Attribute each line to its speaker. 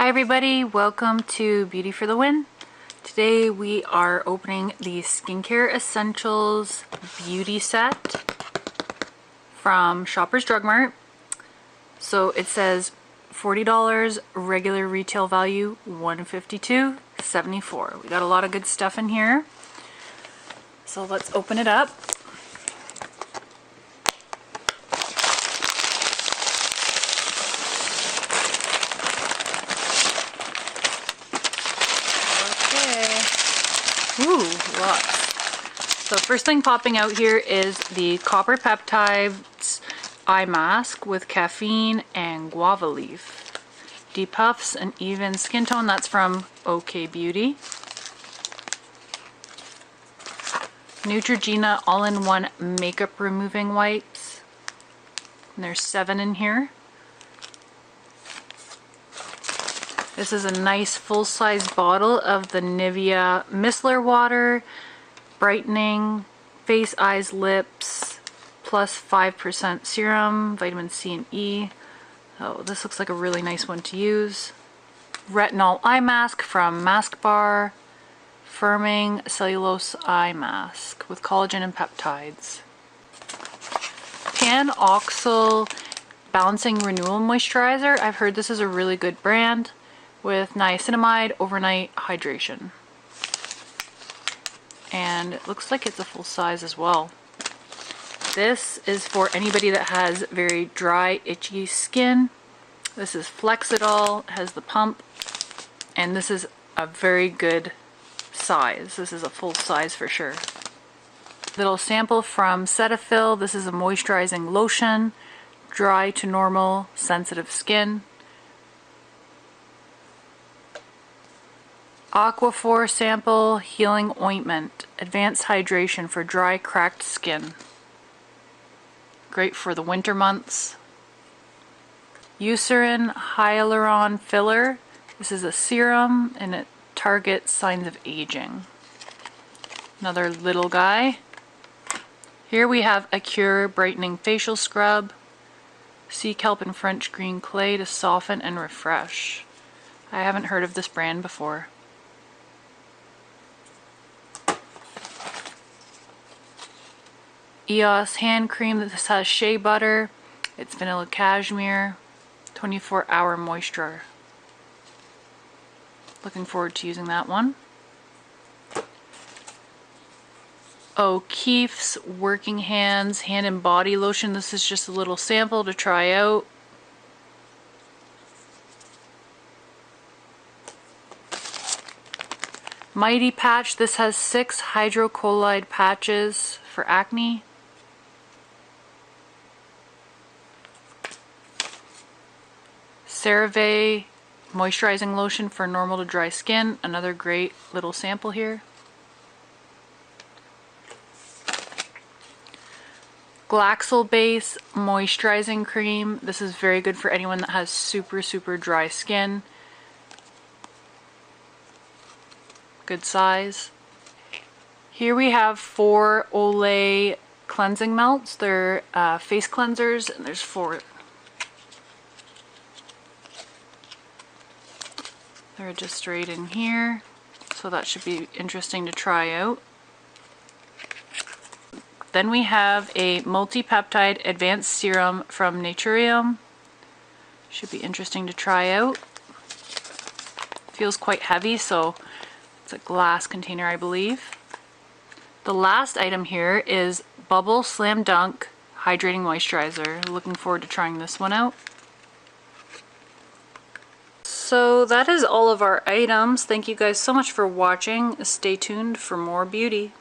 Speaker 1: Hi everybody, welcome to Beauty for the Win. Today we are opening the Skincare Essentials Beauty Set from Shoppers Drug Mart. So it says $40, regular retail value $152.74. We got a lot of good stuff in here. So let's open it up. Ooh, lots. So first thing popping out here is the Copper Peptides Eye Mask with caffeine and guava leaf. Depuffs an even skin tone. That's from OK Beauty. Neutrogena all-in-one makeup removing wipes. And there's 7 in here. This is a nice full-size bottle of the Nivea Micellar Water Brightening Face, Eyes, Lips plus 5% serum, vitamin C and E. Oh, this looks like a really nice one to use. Retinol Eye Mask from Mask Bar. Firming Cellulose Eye Mask with collagen and peptides. PanOxyl Balancing Renewal Moisturizer. I've heard this is a really good brand with niacinamide overnight hydration. And it looks like it's a full size as well. This is for anybody that has very dry, itchy skin. This is Flexidol, has the pump, and this is a very good size. This is a full size for sure. Little sample from Cetaphil. This is a moisturizing lotion, dry to normal, sensitive skin. Aquaphor sample healing ointment, advanced hydration for dry, cracked skin. Great for the winter months. Eucerin Hyaluron Filler. This is a serum and it targets signs of aging. Another little guy. Here we have Acure Brightening Facial Scrub. Sea kelp and French green clay to soften and refresh. I haven't heard of this brand before. EOS hand cream. This has shea butter. It's vanilla cashmere. 24-hour moisture. Looking forward to using that one. O'Keeffe's Working Hands Hand and Body Lotion. This is just a little sample to try out. Mighty Patch. This has 6 hydrocolloid patches for acne. CeraVe moisturizing lotion for normal to dry skin. Another great little sample here. Glaxel Base moisturizing cream. This is very good for anyone that has super dry skin. Good size. Here we have 4 Olay cleansing melts. They're face cleansers, and there's 4. They're just right in here, so that should be interesting to try out. Then we have a multi-peptide advanced serum from Naturium. Should be interesting to try out. Feels quite heavy, so it's a glass container, I believe. The last item here is Bubble Slam Dunk Hydrating Moisturizer. Looking forward to trying this one out. So that is all of our items. Thank you guys so much for watching. Stay tuned for more beauty.